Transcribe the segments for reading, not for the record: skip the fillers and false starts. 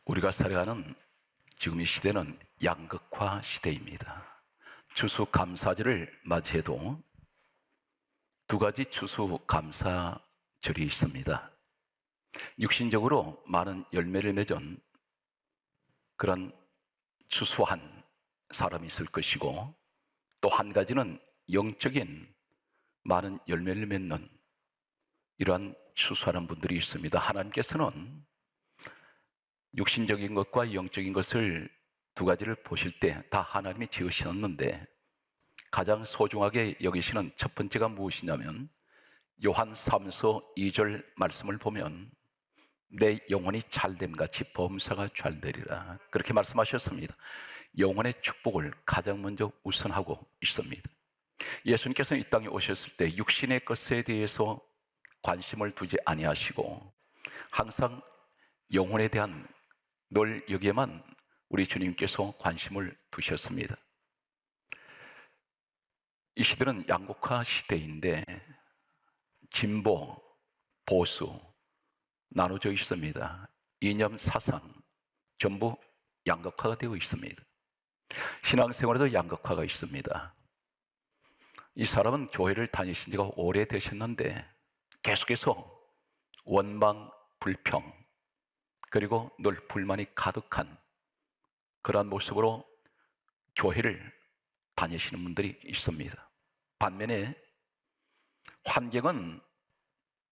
우리가 살아가는 지금 이 시대는 양극화 시대입니다. 추수감사절을 맞이해도 두 가지 추수감사절이 있습니다. 육신적으로 많은 열매를 맺은 그런 추수한 사람이 있을 것이고, 또 한 가지는 영적인 많은 열매를 맺는 이러한 추수하는 분들이 있습니다. 하나님께서는 육신적인 것과 영적인 것을 두 가지를 보실 때 다 하나님이 지으셨는데, 가장 소중하게 여기시는 첫 번째가 무엇이냐면 요한 3서 2절 말씀을 보면 내 영혼이 잘됨같이 범사가 잘되리라, 그렇게 말씀하셨습니다. 영혼의 축복을 가장 먼저 우선하고 있습니다. 예수님께서는 이 땅에 오셨을 때 육신의 것에 대해서 관심을 두지 아니하시고 항상 영혼에 대한 늘 여기에만 우리 주님께서 관심을 두셨습니다. 이 시대는 양극화 시대인데 진보, 보수 나눠져 있습니다. 이념, 사상 전부 양극화가 되어 있습니다. 신앙생활에도 양극화가 있습니다. 이 사람은 교회를 다니신 지가 오래되셨는데 계속해서 원망, 불평, 그리고 늘 불만이 가득한 그러한 모습으로 교회를 다니시는 분들이 있습니다. 반면에 환경은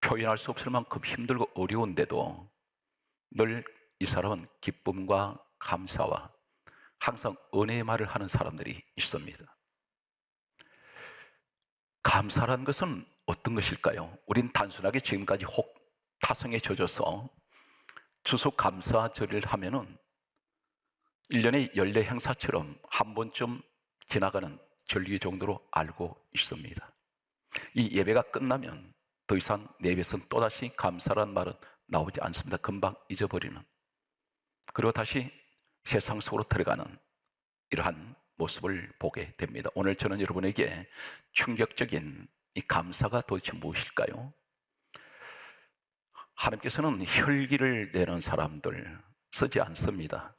표현할 수 없을 만큼 힘들고 어려운데도 늘 이 사람은 기쁨과 감사와 항상 은혜의 말을 하는 사람들이 있습니다. 감사라는 것은 어떤 것일까요? 우린 단순하게 지금까지 혹 타성에 젖어서 추수감사절을 하면은 1년의 연례 행사처럼 한 번쯤 지나가는 절기 정도로 알고 있습니다. 이 예배가 끝나면 더 이상 내 입에서는 또다시 감사란 말은 나오지 않습니다. 금방 잊어버리는, 그리고 다시 세상 속으로 들어가는 이러한 모습을 보게 됩니다. 오늘 저는 여러분에게 충격적인 이 감사가 도대체 무엇일까요? 하나님께서는 혈기를 내는 사람들 쓰지 않습니다.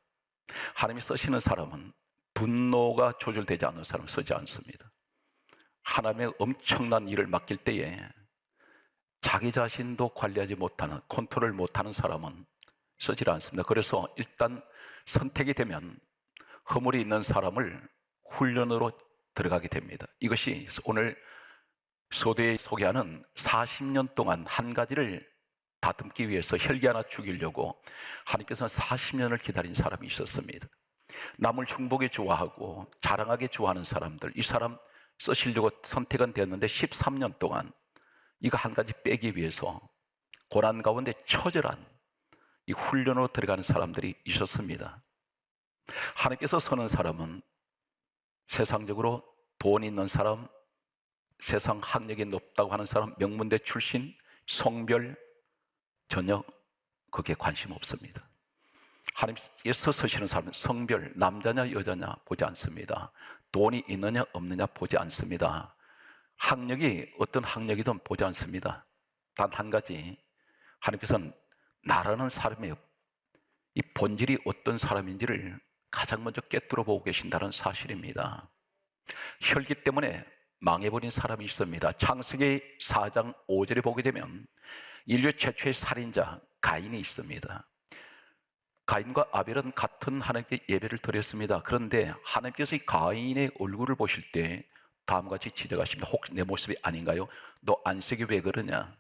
하나님이 쓰시는 사람은 분노가 조절되지 않는 사람 쓰지 않습니다. 하나님의 엄청난 일을 맡길 때에 자기 자신도 관리하지 못하는, 컨트롤 못하는 사람은 쓰지 않습니다. 그래서 일단 선택이 되면 허물이 있는 사람을 훈련으로 들어가게 됩니다. 이것이 오늘 소대에 소개하는 40년 동안 한 가지를 다듬기 위해서 혈기 하나 죽이려고 하나님께서는 40년을 기다린 사람이 있었습니다. 남을 흉보게 좋아하고 자랑하게 좋아하는 사람들, 이 사람 쓰시려고 선택은 됐는데 13년 동안 이거 한 가지 빼기 위해서 고난 가운데 처절한 이 훈련으로 들어가는 사람들이 있었습니다. 하나님께서 서는 사람은 세상적으로 돈 있는 사람, 세상 학력이 높다고 하는 사람, 명문대 출신, 성별 전혀 그게 관심 없습니다. 하나님께서 서시는 사람은 성별, 남자냐 여자냐 보지 않습니다. 돈이 있느냐 없느냐 보지 않습니다. 학력이 어떤 학력이든 보지 않습니다. 단 한 가지, 하나님께서는 나라는 사람의 이 본질이 어떤 사람인지를 가장 먼저 꿰뚫어 보고 계신다는 사실입니다. 혈기 때문에 망해버린 사람이 있습니다. 창세기 4장 5절에 보게 되면 인류 최초의 살인자 가인이 있습니다. 가인과 아벨은 같은 하나님께 예배를 드렸습니다. 그런데 하나님께서 이 가인의 얼굴을 보실 때 다음과 같이 지적하십니다. 혹시 내 모습이 아닌가요? 너 안색이 왜 그러냐?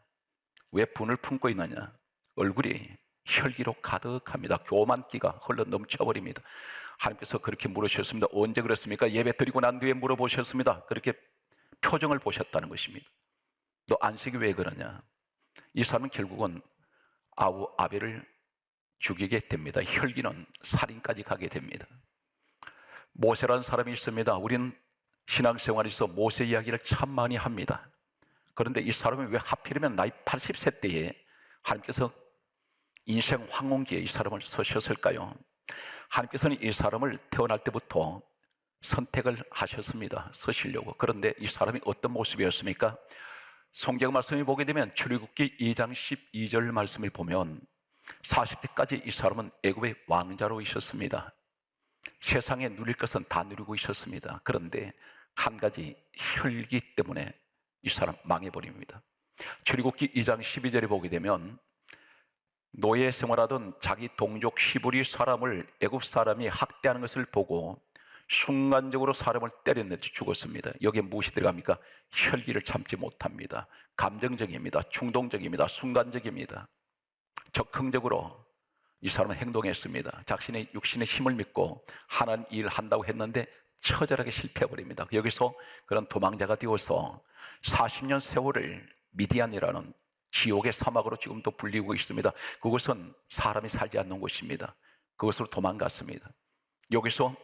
왜 분을 품고 있느냐? 얼굴이 혈기로 가득합니다. 교만기가 흘러 넘쳐버립니다. 하나님께서 그렇게 물으셨습니다. 언제 그랬습니까? 예배 드리고 난 뒤에 물어보셨습니다. 그렇게 표정을 보셨다는 것입니다. 너 안색이 왜 그러냐? 이 사람은 결국은 아벨을 죽이게 됩니다. 혈기는 살인까지 가게 됩니다. 모세라는 사람이 있습니다. 우리는 신앙생활에서 모세 이야기를 참 많이 합니다. 그런데 이 사람이 왜 하필이면 나이 80세 때에 하나님께서 인생 황혼기에 이 사람을 서셨을까요? 하나님께서는 이 사람을 태어날 때부터 선택을 하셨습니다. 서시려고. 그런데 이 사람이 어떤 모습이었습니까? 성경 말씀을 보게 되면 출애굽기 2장 12절 말씀을 보면 40대까지 이 사람은 애굽의 왕자로 있었습니다. 세상에 누릴 것은 다 누리고 있었습니다. 그런데 한 가지 혈기 때문에 이 사람 망해버립니다. 출애굽기 2장 12절에 보게 되면 노예 생활하던 자기 동족 히브리 사람을 애굽 사람이 학대하는 것을 보고 순간적으로 사람을 때렸는데 죽었습니다. 여기에 무엇이 들어갑니까? 혈기를 참지 못합니다. 감정적입니다. 충동적입니다. 순간적입니다. 적극적으로 이 사람은 행동했습니다. 자신의 육신의 힘을 믿고 하나님 일을 한다고 했는데 처절하게 실패해버립니다. 여기서 그런 도망자가 되어서 40년 세월을 미디안이라는 지옥의 사막으로 지금도 불리고 있습니다. 그것은 사람이 살지 않는 곳입니다. 그것으로 도망갔습니다. 여기서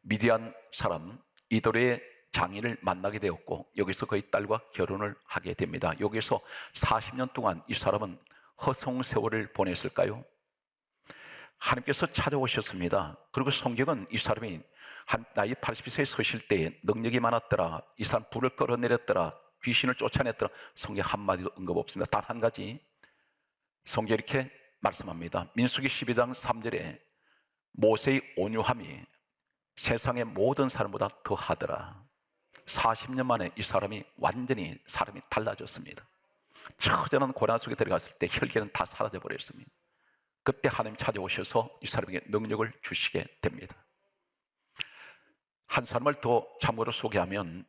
미디안 사람 이도르의 장인을 만나게 되었고 여기서 그의 딸과 결혼을 하게 됩니다. 여기서 40년 동안 이 사람은 허송세월을 보냈을까요? 하나님께서 찾아오셨습니다. 그리고 성경은 이 사람이 한 나이 80세에 서실 때에 능력이 많았더라, 이 사람 불을 끌어내렸더라, 귀신을 쫓아냈더라, 성경 한마디도 언급 없습니다. 단 한 가지 성경 이렇게 말씀합니다. 민수기 12장 3절에 모세의 온유함이 세상의 모든 사람보다 더하더라. 40년 만에 이 사람이 완전히 사람이 달라졌습니다. 처절한 고난 속에 들어갔을 때 혈기는 다 사라져 버렸습니다. 그때 하나님 찾아오셔서 이 사람에게 능력을 주시게 됩니다. 한 사람을 더 참고로 소개하면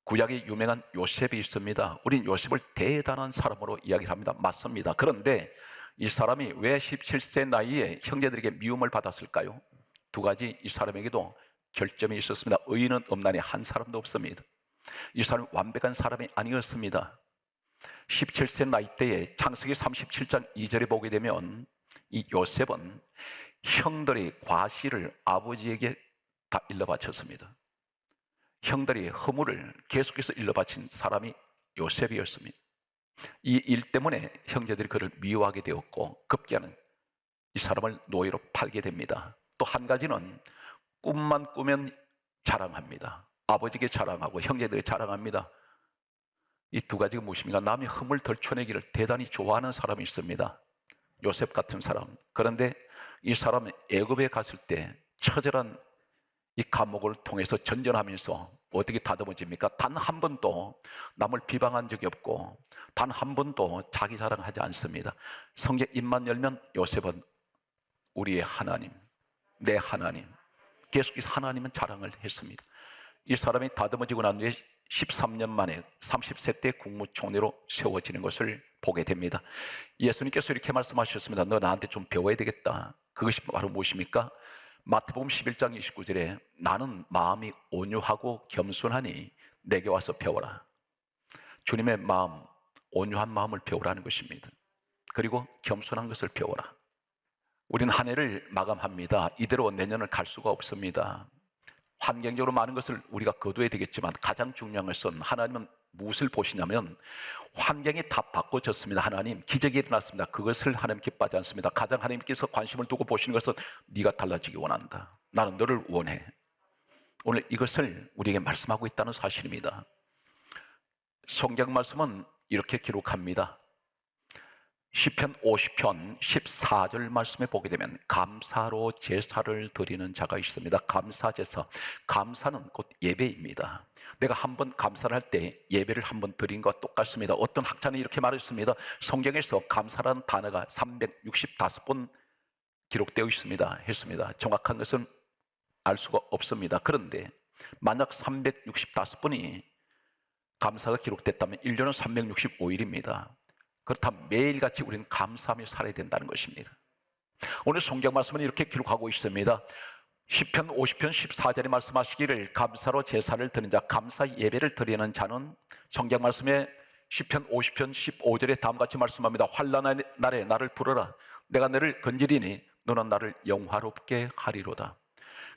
구약에 유명한 요셉이 있습니다. 우린 요셉을 대단한 사람으로 이야기합니다. 맞습니다. 그런데 이 사람이 왜 17세 나이에 형제들에게 미움을 받았을까요? 두 가지 이 사람에게도 결점이 있었습니다. 의인은 없나니 한 사람도 없습니다. 이 사람은 완벽한 사람이 아니었습니다. 17세 나이 때에 창세기 37장 2절에 보게 되면 이 요셉은 형들의 과실을 아버지에게 다 일러바쳤습니다. 형들이 허물을 계속해서 일러바친 사람이 요셉이었습니다. 이 일 때문에 형제들이 그를 미워하게 되었고 급기야는 이 사람을 노예로 팔게 됩니다. 또 한 가지는 꿈만 꾸면 자랑합니다. 아버지에게 자랑하고 형제들에게 자랑합니다. 이 두 가지가 무엇입니까? 남이 흠을 덜쳐내기를 대단히 좋아하는 사람이 있습니다. 요셉 같은 사람. 그런데 이 사람은 애굽에 갔을 때 처절한 이 감옥을 통해서 전전하면서 어떻게 다듬어집니까? 단 한 번도 남을 비방한 적이 없고 단 한 번도 자기 자랑하지 않습니다. 성경 입만 열면 요셉은 우리의 하나님, 내 하나님, 계속해서 하나님은 자랑을 했습니다. 이 사람이 다듬어지고 난 뒤에 13년 만에 30세 때 국무총리로 세워지는 것을 보게 됩니다. 예수님께서 이렇게 말씀하셨습니다. 너 나한테 좀 배워야 되겠다. 그것이 바로 무엇입니까? 마태복음 11장 29절에 나는 마음이 온유하고 겸손하니 내게 와서 배워라. 주님의 마음, 온유한 마음을 배우라는 것입니다. 그리고 겸손한 것을 배워라. 우리는 한 해를 마감합니다. 이대로 내년을 갈 수가 없습니다. 환경적으로 많은 것을 우리가 거둬야 되겠지만 가장 중요한 것은 하나님은 무엇을 보시냐면 환경이 다 바꿔졌습니다. 하나님 기적이 일어났습니다. 그것을 하나님 기뻐하지 않습니다. 가장 하나님께서 관심을 두고 보시는 것은 네가 달라지기 원한다. 나는 너를 원해. 오늘 이것을 우리에게 말씀하고 있다는 사실입니다. 성경 말씀은 이렇게 기록합니다. 시편 50편 14절 말씀에 보게 되면 감사로 제사를 드리는 자가 있습니다. 감사 제사. 감사는 곧 예배입니다. 내가 한번 감사를 할 때 예배를 한번 드린 것과 똑같습니다. 어떤 학자는 이렇게 말했습니다. 성경에서 감사라는 단어가 365번 기록되어 있습니다. 했습니다. 정확한 것은 알 수가 없습니다. 그런데 만약 365번이 감사가 기록됐다면 1년은 365일입니다. 그렇다면 매일같이 우리는 감사하며 살아야 된다는 것입니다. 오늘 성경 말씀은 이렇게 기록하고 있습니다. 시편 50편 14절에 말씀하시기를 감사로 제사를 드리는 자, 감사 예배를 드리는 자는 성경 말씀에 시편 50편 15절에 다음같이 말씀합니다. 환난의 날에 나를 부르라. 내가 너를 건지리니 너는 나를 영화롭게 하리로다.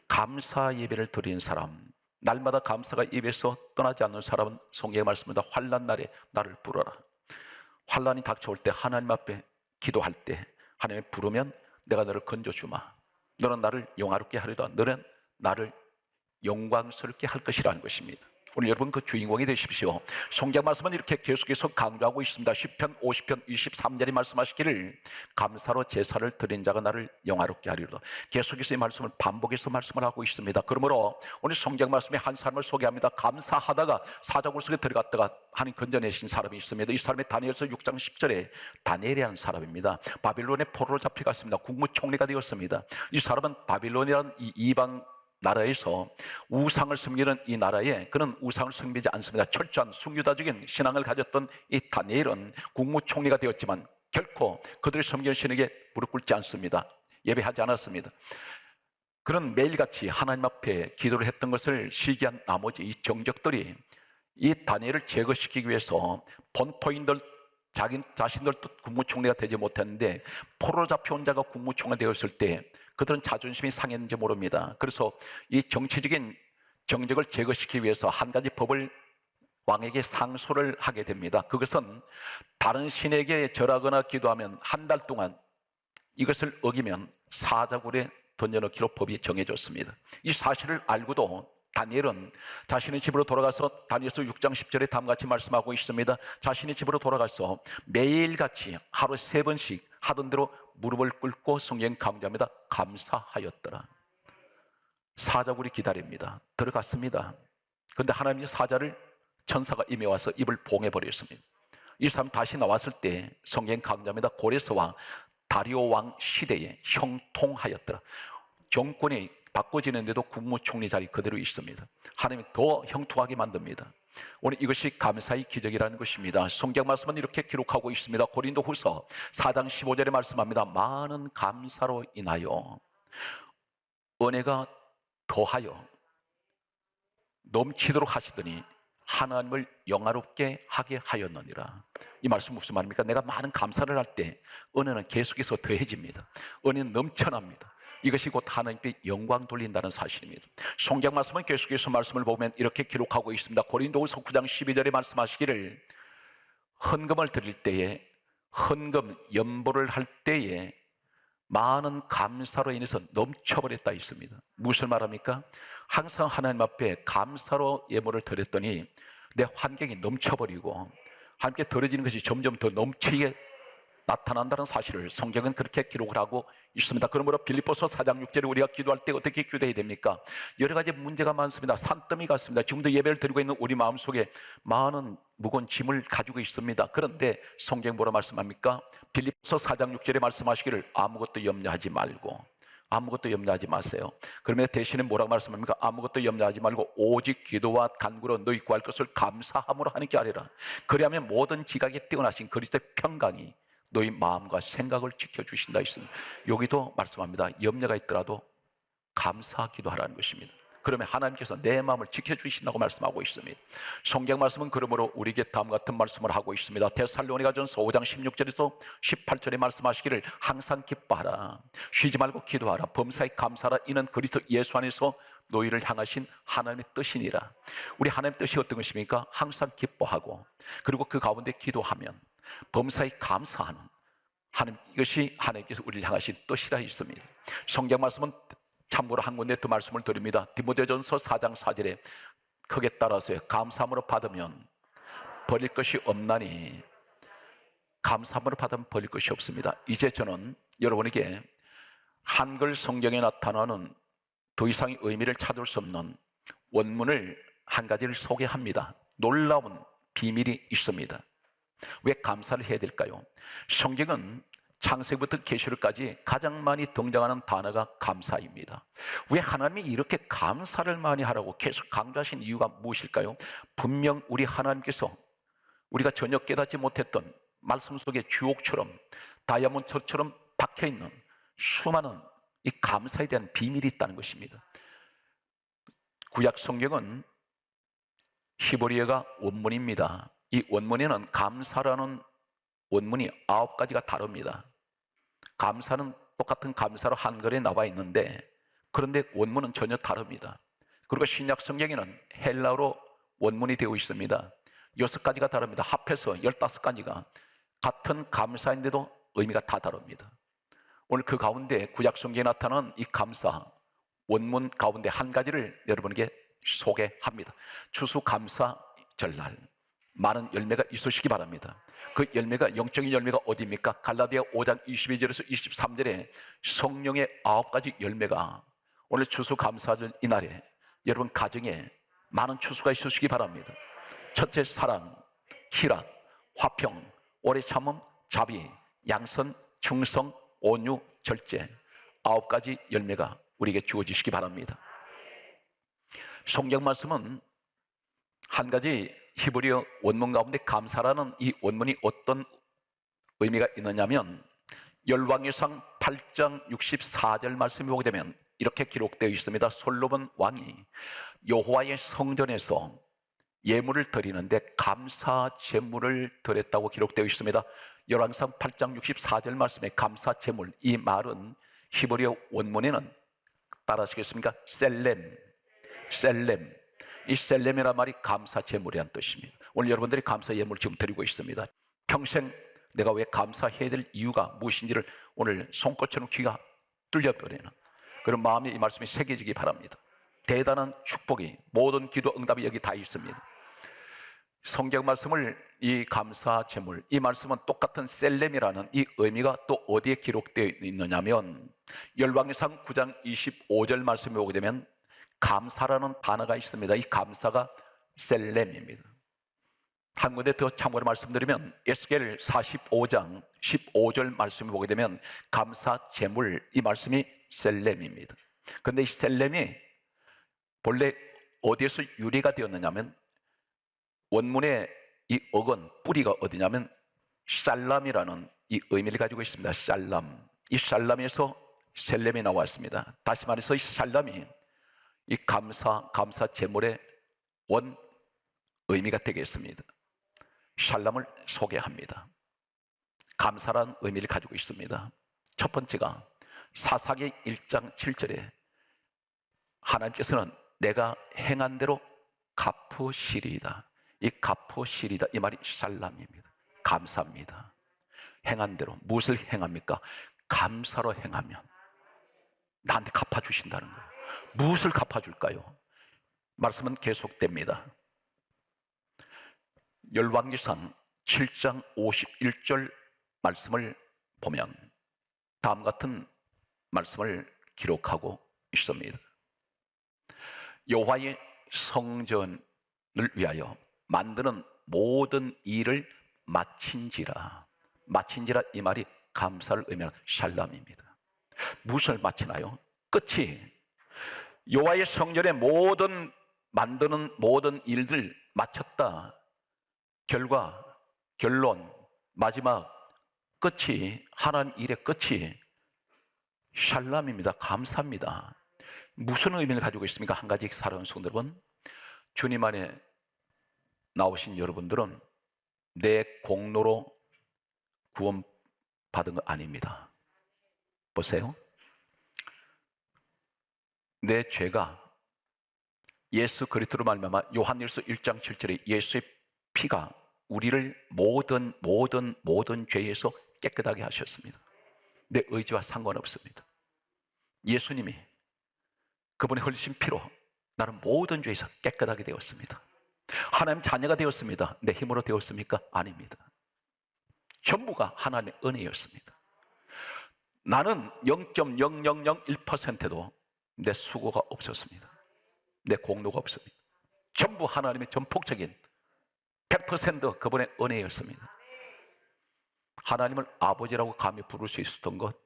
감사 예배를 드리는 사람, 날마다 감사가 입에서 떠나지 않는 사람은 성경의 말씀입니다. 환난 날에 나를 부르라. 환난이 닥쳐올 때 하나님 앞에 기도할 때 하나님 부르면 내가 너를 건져주마. 너는 나를 영화롭게 하리다. 너는 나를 영광스럽게 할 것이라는 것입니다. 오늘 여러분 그 주인공이 되십시오. 성경 말씀은 이렇게 계속해서 강조하고 있습니다. 시편 50편 23절에 말씀하시기를 감사로 제사를 드린 자가 나를 영화롭게 하리로다. 계속해서 이 말씀을 반복해서 말씀을 하고 있습니다. 그러므로 오늘 성경 말씀에 한 사람을 소개합니다. 감사하다가 사자굴 속에 들어갔다가 하나님 건져내신 사람이 있습니다. 이 사람이 다니엘서 6장 10절에 다니엘이라는 사람입니다. 바빌론의 포로로 잡혀갔습니다. 국무총리가 되었습니다. 이 사람은 바빌론이라는 이 이방 나라에서 우상을 섬기는 이 나라에 그는 우상을 섬기지 않습니다. 철저한 순유다적인 신앙을 가졌던 이 다니엘은 국무총리가 되었지만 결코 그들이 섬기는 신에게 무릎 꿇지 않습니다. 예배하지 않았습니다. 그는 매일같이 하나님 앞에 기도를 했던 것을 시기한 나머지 이 정적들이 이 다니엘을 제거시키기 위해서 본토인들 자신들도 국무총리가 되지 못했는데 포로로 잡혀온 자가 국무총리가 되었을 때 그들은 자존심이 상했는지 모릅니다. 그래서 이 정치적인 정적을 제거시키기 위해서 한 가지 법을 왕에게 상소를 하게 됩니다. 그것은 다른 신에게 절하거나 기도하면 한 달 동안 이것을 어기면 사자굴에 던져넣기로 법이 정해졌습니다. 이 사실을 알고도 다니엘은 자신의 집으로 돌아가서 다니엘서 6장 10절에 다음같이 말씀하고 있습니다. 자신의 집으로 돌아가서 매일같이 하루 3번씩 하던 대로 무릎을 꿇고 성경 강조합니다. 감사하였더라. 사자굴이 기다립니다. 들어갔습니다. 그런데 하나님의 사자를 천사가 임해와서 입을 봉해버렸습니다. 이 사람 다시 나왔을 때 성경 강조합니다. 고레스와 다리오 왕 시대에 형통하였더라. 정권이 바꿔지는데도 국무총리 자리 그대로 있습니다. 하나님이 더 형통하게 만듭니다. 오늘 이것이 감사의 기적이라는 것입니다. 성경 말씀은 이렇게 기록하고 있습니다. 고린도후서 4장 15절에 말씀합니다. 많은 감사로 인하여 은혜가 더하여 넘치도록 하시더니 하나님을 영화롭게 하게 하였느니라. 이 말씀 무슨 말입니까? 내가 많은 감사를 할 때 은혜는 계속해서 더해집니다. 은혜는 넘쳐납니다. 이것이 곧 하나님께 영광 돌린다는 사실입니다. 성경 말씀은 계속해서 말씀을 보면 이렇게 기록하고 있습니다. 고린도후서 9장 12절에 말씀하시기를 헌금을 드릴 때에 헌금 연보를 할 때에 많은 감사로 인해서 넘쳐버렸다 있습니다. 무슨 말합니까? 항상 하나님 앞에 감사로 예물을 드렸더니 내 환경이 넘쳐버리고 하나님께 드려지는 것이 점점 더 넘치게 나타난다는 사실을 성경은 그렇게 기록을 하고 있습니다. 그러므로 빌립보서 4장 6절에 우리가 기도할 때 어떻게 기도해야 됩니까? 여러 가지 문제가 많습니다. 산더미 같습니다. 지금도 예배를 드리고 있는 우리 마음속에 많은 무거운 짐을 가지고 있습니다. 그런데 성경 뭐라 말씀합니까? 빌립보서 4장 6절에 말씀하시기를 아무것도 염려하지 말고 아무것도 염려하지 마세요. 그러면 대신에 뭐라고 말씀합니까? 아무것도 염려하지 말고 오직 기도와 간구로 너희 구할 것을 감사함으로 하는 게 아니라 그리하면 모든 지각에 뛰어나신 그리스도의 평강이 너희 마음과 생각을 지켜주신다 했습니다. 여기도 말씀합니다. 염려가 있더라도 감사하기도 하라는 것입니다. 그러면 하나님께서 내 마음을 지켜주신다고 말씀하고 있습니다. 성경 말씀은 그러므로 우리에게 다음 같은 말씀을 하고 있습니다. 데살로니가전서 5장 16절에서 18절에 말씀하시기를 항상 기뻐하라 쉬지 말고 기도하라 범사에 감사하라 이는 그리스도 예수 안에서 너희를 향하신 하나님의 뜻이니라. 우리 하나님의 뜻이 어떤 것입니까? 항상 기뻐하고 그리고 그 가운데 기도하면 범사에 감사하는 하나님, 이것이 하나님께서 우리를 향하신 뜻이라 했습니다. 성경 말씀은 참고로 한 군데 또 말씀을 드립니다. 디모데전서 4장 4절에 크게 따라서요. 감사함으로 받으면 버릴 것이 없나니 감사함으로 받으면 버릴 것이 없습니다. 이제 저는 여러분에게 한글 성경에 나타나는 더 이상의 의미를 찾을 수 없는 원문을 한 가지를 소개합니다. 놀라운 비밀이 있습니다. 왜 감사를 해야 될까요? 성경은 창세기부터 계시록까지 가장 많이 등장하는 단어가 감사입니다. 왜 하나님이 이렇게 감사를 많이 하라고 계속 강조하신 이유가 무엇일까요? 분명 우리 하나님께서 우리가 전혀 깨닫지 못했던 말씀 속에 주옥처럼 다이아몬드처럼 박혀있는 수많은 이 감사에 대한 비밀이 있다는 것입니다. 구약 성경은 히브리어가 원문입니다. 이 원문에는 감사라는 원문이 9가지가 다릅니다. 감사는 똑같은 감사로 한글에 나와 있는데 그런데 원문은 전혀 다릅니다. 그리고 신약 성경에는 헬라어로 원문이 되어 있습니다. 6가지가 다릅니다. 합해서 15가지가 같은 감사인데도 의미가 다 다릅니다. 오늘 그 가운데 구약 성경에 나타나는 이 감사 원문 가운데 한 가지를 여러분에게 소개합니다. 추수감사 절날 많은 열매가 있으시기 바랍니다. 그 열매가 영적인 열매가 어디입니까? 갈라디아 5장 22절에서 23절에 성령의 9가지 열매가 오늘 추수감사절 이날에 여러분 가정에 많은 추수가 있으시기 바랍니다. 첫째, 사랑, 희락, 화평, 오래 참음, 자비, 양선, 충성, 온유, 절제, 9가지 열매가 우리에게 주어지시기 바랍니다. 성경 말씀은 한 가지 히브리어 원문 가운데 감사라는 이 원문이 어떤 의미가 있느냐면 열왕기상 8장 64절 말씀이 보게 되면 이렇게 기록되어 있습니다. 솔로몬 왕이 여호와의 성전에서 예물을 드리는데 감사 제물을 드렸다고 기록되어 있습니다. 열왕기상 8장 64절 말씀에 감사 제물, 이 말은 히브리어 원문에는 따라하시겠습니까? 셀렘. 이 셀렘이란 말이 감사 제물이란 뜻입니다. 오늘 여러분들이 감사 예물을 지금 드리고 있습니다. 평생 내가 왜 감사해야 될 이유가 무엇인지를 오늘 손꽃처럼 귀가 뚫려버리는 그런 마음에 이 말씀이 새겨지기 바랍니다. 대단한 축복이, 모든 기도 응답이 여기 다 있습니다. 성경 말씀을, 이 감사 제물, 이 말씀은 똑같은 셀렘이라는 이 의미가 또 어디에 기록되어 있느냐면 열왕기상 9장 25절 말씀에 오게 되면 감사라는 단어가 있습니다. 이 감사가 셀렘입니다. 한 군데 더 참고로 말씀드리면 에스겔 45장 15절 말씀을 보게 되면 감사 제물, 이 말씀이 셀렘입니다. 그런데 이 셀렘이 본래 어디에서 유래가 되었느냐면 원문의 이 어근, 뿌리가 어디냐면 샬람이라는 이 의미를 가지고 있습니다. 샬람. 이 샬람에서 셀렘이 나왔습니다. 다시 말해서 이 샬람이 이 감사 제물의 원 의미가 되겠습니다. 샬람을 소개합니다. 감사란 의미를 가지고 있습니다. 첫 번째가 사사기 1장 7절에 하나님께서는 내가 행한 대로 갚으시리이다. 이 갚으시리이다, 이 말이 샬람입니다. 감사합니다. 행한 대로. 무엇을 행합니까? 감사로 행하면 나한테 갚아주신다는 거예요. 무엇을 갚아줄까요? 말씀은 계속됩니다. 열왕기상 7장 51절 말씀을 보면 다음 같은 말씀을 기록하고 있습니다. 여호와의 성전을 위하여 만드는 모든 일을 마친지라. 마친지라, 이 말이 감사를 의미하는 샬람입니다. 무엇을 마치나요? 끝이 여호와의 성전의 모든 만드는 모든 일들 마쳤다. 결과, 결론, 마지막 끝이, 하나님 일의 끝이 샬람입니다. 감사합니다. 무슨 의미를 가지고 있습니까? 한 가지, 사랑하는 성도 여러분, 주님 안에 나오신 여러분들은 내 공로로 구원 받은 거 아닙니다. 보세요. 내 죄가 예수 그리스도로 말미암아 요한일서 1장 7절에 예수의 피가 우리를 모든 죄에서 깨끗하게 하셨습니다. 내 의지와 상관없습니다. 예수님이 그분의 흘리신 피로 나는 모든 죄에서 깨끗하게 되었습니다. 하나님 자녀가 되었습니다. 내 힘으로 되었습니까? 아닙니다. 전부가 하나님의 은혜였습니다. 나는 0.0001%도 내 수고가 없었습니다. 내 공로가 없습니다. 전부 하나님의 전폭적인 100% 그분의 은혜였습니다. 하나님을 아버지라고 감히 부를 수 있었던 것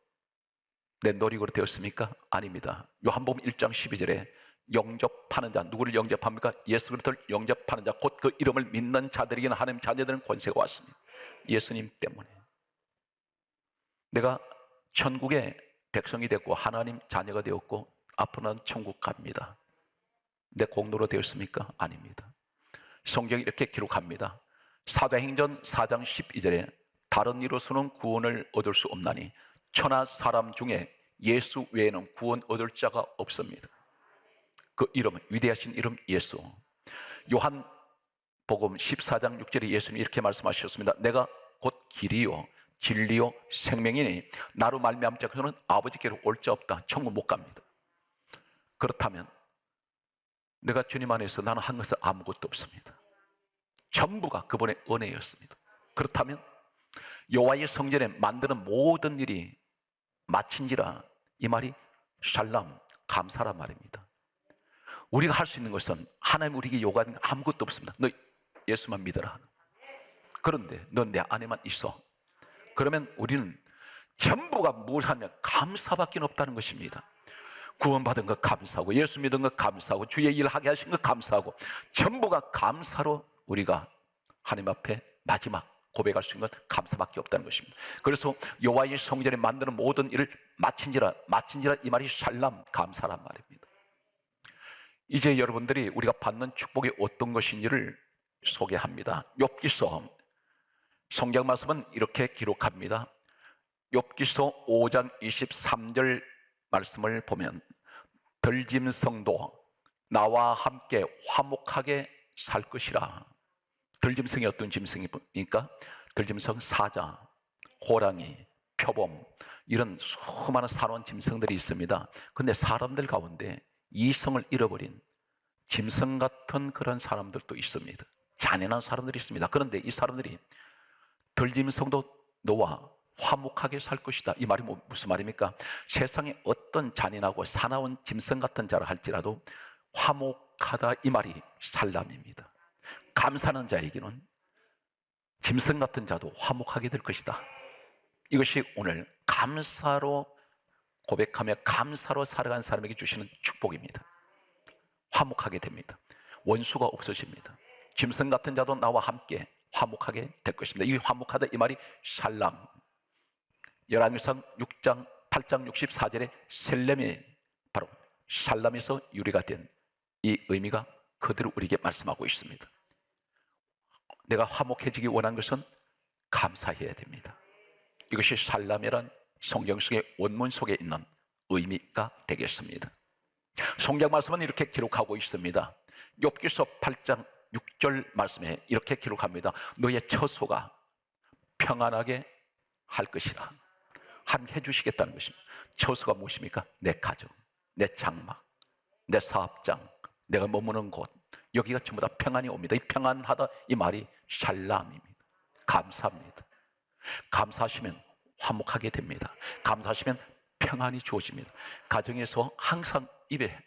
내 노력으로 되었습니까? 아닙니다. 요한복음 1장 12절에 영접하는 자, 누구를 영접합니까? 예수 그리스도를 영접하는 자, 곧 그 이름을 믿는 자들에게는 하나님 자녀들은 권세가 왔습니다. 예수님 때문에 내가 천국의 백성이 됐고 하나님 자녀가 되었고 앞으로는 천국 갑니다. 내 공로로 되었습니까? 아닙니다. 성경이 이렇게 기록합니다. 사도행전 4장 12절에 다른 이로서는 구원을 얻을 수 없나니 천하 사람 중에 예수 외에는 구원 얻을 자가 없습니다. 그 이름은, 위대하신 이름 예수. 요한복음 14장 6절에 예수님이 이렇게 말씀하셨습니다. 내가 곧 길이요 진리요 생명이니 나로 말미암은 자는 아버지께로 올 자 없다. 천국 못 갑니다. 그렇다면 내가 주님 안에서 나는 한 것은 아무것도 없습니다. 전부가 그분의 은혜였습니다. 그렇다면 여호와의 성전에 만드는 모든 일이 마친지라, 이 말이 샬람, 감사란 말입니다. 우리가 할 수 있는 것은 하나님 우리에게 요구하는 게 아무것도 없습니다. 너 예수만 믿어라. 그런데 넌 내 안에만 있어. 그러면 우리는 전부가 뭘 하면 감사밖에 없다는 것입니다. 구원받은 것 감사하고, 예수 믿은 것 감사하고, 주의 일 하게 하신 것 감사하고, 전부가 감사로 우리가 하나님 앞에 마지막 고백할 수 있는 것 감사밖에 없다는 것입니다. 그래서 여호와의 성전에 만드는 모든 일을 마친지라 이 말이 샬람, 감사란 말입니다. 이제 여러분들이 우리가 받는 축복이 어떤 것인지를 소개합니다. 욥기서 성경 말씀은 이렇게 기록합니다. 욥기서 5장 23절 말씀을 보면, 들짐승도 나와 함께 화목하게 살 것이라. 들짐승이 어떤 짐승입니까? 들짐승, 사자, 호랑이, 표범, 이런 수많은 사나운 짐승들이 있습니다. 그런데 사람들 가운데 이성을 잃어버린 짐승 같은 그런 사람들도 있습니다. 잔인한 사람들이 있습니다. 그런데 이 사람들이 들짐승도 너와 화목하게 살 것이다. 이 말이 무슨 말입니까? 세상에 어떤 잔인하고 사나운 짐승 같은 자를 할지라도 화목하다, 이 말이 살람입니다. 감사하는 자에게는 짐승 같은 자도 화목하게 될 것이다. 이것이 오늘 감사로 고백하며 감사로 살아간 사람에게 주시는 축복입니다. 화목하게 됩니다. 원수가 없어집니다. 짐승 같은 자도 나와 함께 화목하게 될 것입니다. 이 화목하다, 이 말이 샬람. 열왕기상 6장 8장 64절에 셀렘이 바로 샬람에서 유래가 된 이 의미가 그대로 우리에게 말씀하고 있습니다. 내가 화목해지기 원한 것은 감사해야 됩니다. 이것이 샬람이란 성경 속의 원문 속에 있는 의미가 되겠습니다. 성경 말씀은 이렇게 기록하고 있습니다. 욥기서 8장 6절 말씀에 이렇게 기록합니다. 너의 처소가 평안하게 할 것이라. 하나님 해주시겠다는 것입니다. 처소가 무엇입니까? 내 가정, 내 장막, 내 사업장, 내가 머무는 곳, 여기가 전부 다 평안이 옵니다. 이 평안하다, 이 말이 샬람입니다. 감사합니다. 감사하시면 화목하게 됩니다. 감사하시면 평안이 주어집니다. 가정에서 항상 입에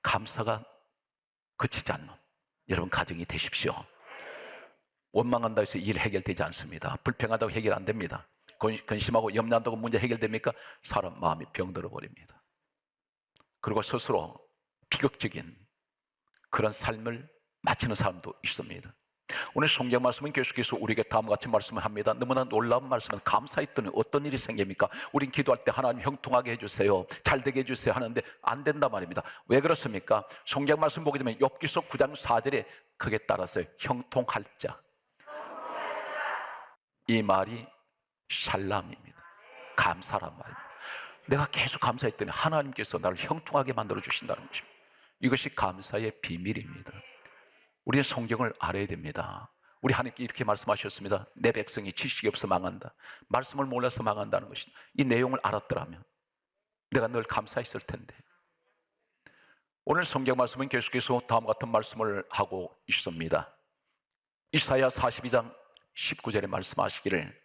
감사가 그치지 않는 여러분 가정이 되십시오. 원망한다고 해서 일 해결되지 않습니다. 불평하다고 해결 안 됩니다. 근심하고 염려한다고 문제 해결됩니까? 사람 마음이 병들어 버립니다. 그리고 스스로 비극적인 그런 삶을 마치는 사람도 있습니다. 오늘 성경 말씀은 계속해서 우리에게 다음과 같이 말씀을 합니다. 너무나 놀라운 말씀은, 감사했더니 어떤 일이 생깁니까? 우린 기도할 때 하나님 형통하게 해주세요, 잘되게 해주세요 하는데 안 된단 말입니다. 왜 그렇습니까? 성경 말씀 보게 되면 욥기서 9장 4절에 크게 따라서 형통할 자, 이 말이 샬람입니다. 감사란 말입니다. 내가 계속 감사했더니 하나님께서 나를 형통하게 만들어 주신다는 것입니다. 이것이 감사의 비밀입니다. 우리는 성경을 알아야 됩니다. 우리 하나님께 이렇게 말씀하셨습니다. 내 백성이 지식이 없어 망한다. 말씀을 몰라서 망한다는 것입니다. 이 내용을 알았더라면 내가 늘 감사했을 텐데. 오늘 성경 말씀은 계속해서 다음 같은 말씀을 하고 있습니다. 이사야 42장 19절에 말씀하시기를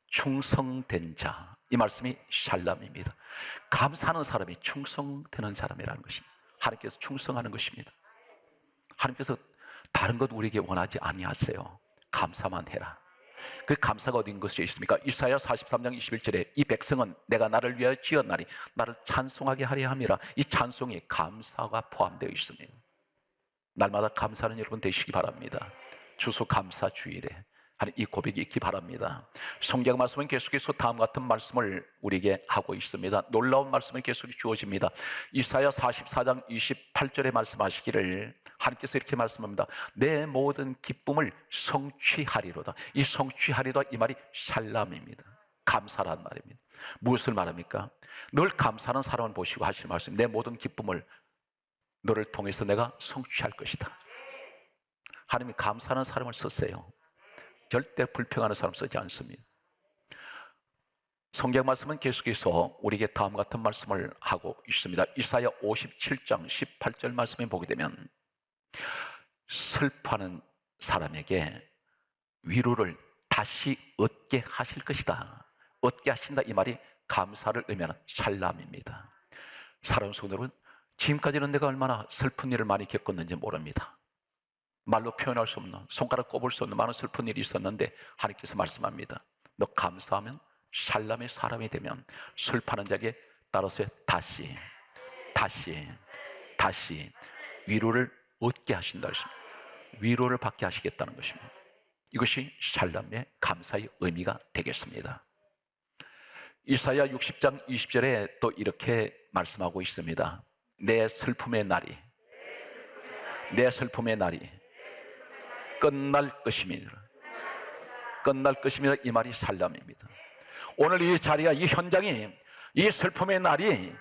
충성된 자, 이 말씀이 샬람입니다. 감사하는 사람이 충성되는 사람이라는 것입니다. 하나님께서 충성하는 것입니다. 하나님께서 다른 것 우리에게 원하지 아니하세요. 감사만 해라. 그 감사가 어디 있는 것이 있습니까? 이사야 43장 21절에 이 백성은 내가 나를 위하여 지었나니 나를 찬송하게 하려 함이라. 이 찬송이 감사가 포함되어 있습니다. 날마다 감사하는 여러분 되시기 바랍니다. 추수감사 주일에 하는 이 고백이 있기 바랍니다. 성경 말씀은 계속해서 다음 같은 말씀을 우리에게 하고 있습니다. 놀라운 말씀은 계속 주어집니다. 이사야 44장 28절에 말씀하시기를 하나님께서 이렇게 말씀합니다. 내 모든 기쁨을 성취하리로다. 이 성취하리로다, 이 말이 샬람입니다. 감사란 말입니다. 무엇을 말합니까? 늘 감사하는 사람을 보시고 하시는 말씀, 내 모든 기쁨을 너를 통해서 내가 성취할 것이다. 하나님이 감사하는 사람을 썼어요. 절대 불평하는 사람 쓰지 않습니다. 성경 말씀은 계속해서 우리에게 다음 같은 말씀을 하고 있습니다. 이사야 57장 18절 말씀에 보게 되면 슬퍼하는 사람에게 위로를 다시 얻게 하실 것이다. 얻게 하신다, 이 말이 감사를 의미하는 샬람입니다. 사랑하는 성도 여러분, 지금까지는 내가 얼마나 슬픈 일을 많이 겪었는지 모릅니다. 말로 표현할 수 없는, 손가락 꼽을 수 없는 많은 슬픈 일이 있었는데 하나님께서 말씀합니다. 너 감사하면 샬람의 사람이 되면 슬퍼하는 자에게 따라서 다시 위로를 얻게 하신다. 위로를 받게 하시겠다는 것입니다. 이것이 샬람의 감사의 의미가 되겠습니다. 이사야 60장 20절에 또 이렇게 말씀하고 있습니다. 내 슬픔의 날이 끝날 것입니다. 끝날 것입니다. 이 말이 샬람입니다. 오늘 이 자리가, 이 현장이, 이 슬픔의 날이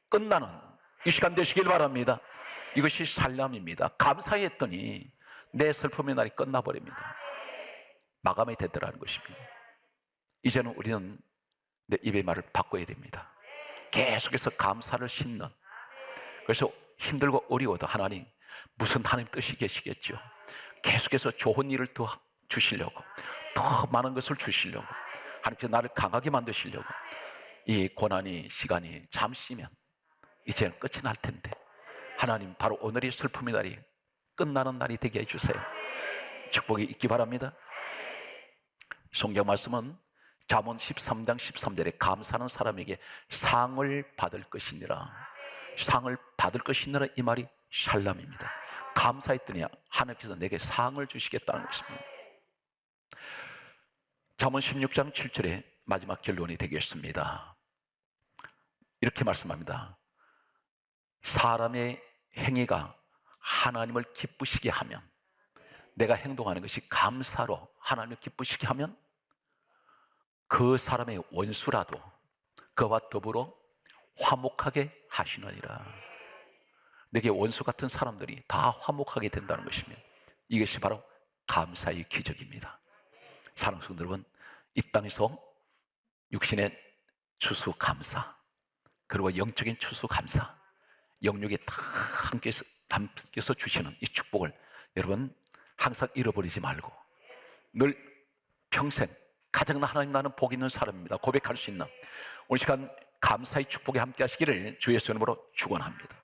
끝나는 이 시간 되시길 바랍니다. 이것이 샬람입니다. 감사했더니 내 슬픔의 날이 끝나버립니다. 마감이 되더라는 것입니다. 이제는 우리는 내 입의 말을 바꿔야 됩니다. 계속해서 감사를 심는, 그래서 힘들고 어려워도 하나님, 무슨 하나님 뜻이 계시겠죠. 계속해서 좋은 일을 더 주시려고, 더 많은 것을 주시려고, 하나님께서 나를 강하게 만드시려고, 이 고난이, 시간이 잠시면 이제는 끝이 날 텐데, 하나님, 바로 오늘이 슬픔의 날이 끝나는 날이 되게 해주세요. 축복이 있기 바랍니다. 성경 말씀은 잠언 13장 13절에 감사하는 사람에게 상을 받을 것이니라. 상을 받을 것이니라, 이 말이 샬람입니다. 감사했더니 하나님께서 내게 상을 주시겠다는 것입니다. 잠언 16장 7절에 마지막 결론이 되겠습니다. 이렇게 말씀합니다. 사람의 행위가 하나님을 기쁘시게 하면, 내가 행동하는 것이 감사로 하나님을 기쁘시게 하면 그 사람의 원수라도 그와 더불어 화목하게 하시느니라. 내게 원수 같은 사람들이 다 화목하게 된다는 것입니다. 이것이 바로 감사의 기적입니다. 사랑하는 성도 여러분, 이 땅에서 육신의 추수 감사, 그리고 영적인 추수 감사, 영육이 다 함께서 주시는 이 축복을 여러분 항상 잃어버리지 말고 늘 평생 가장 하나님, 나는 복 있는 사람입니다 고백할 수 있는 오늘 시간 감사의 축복에 함께 하시기를 주 예수 이름으로 축원합니다.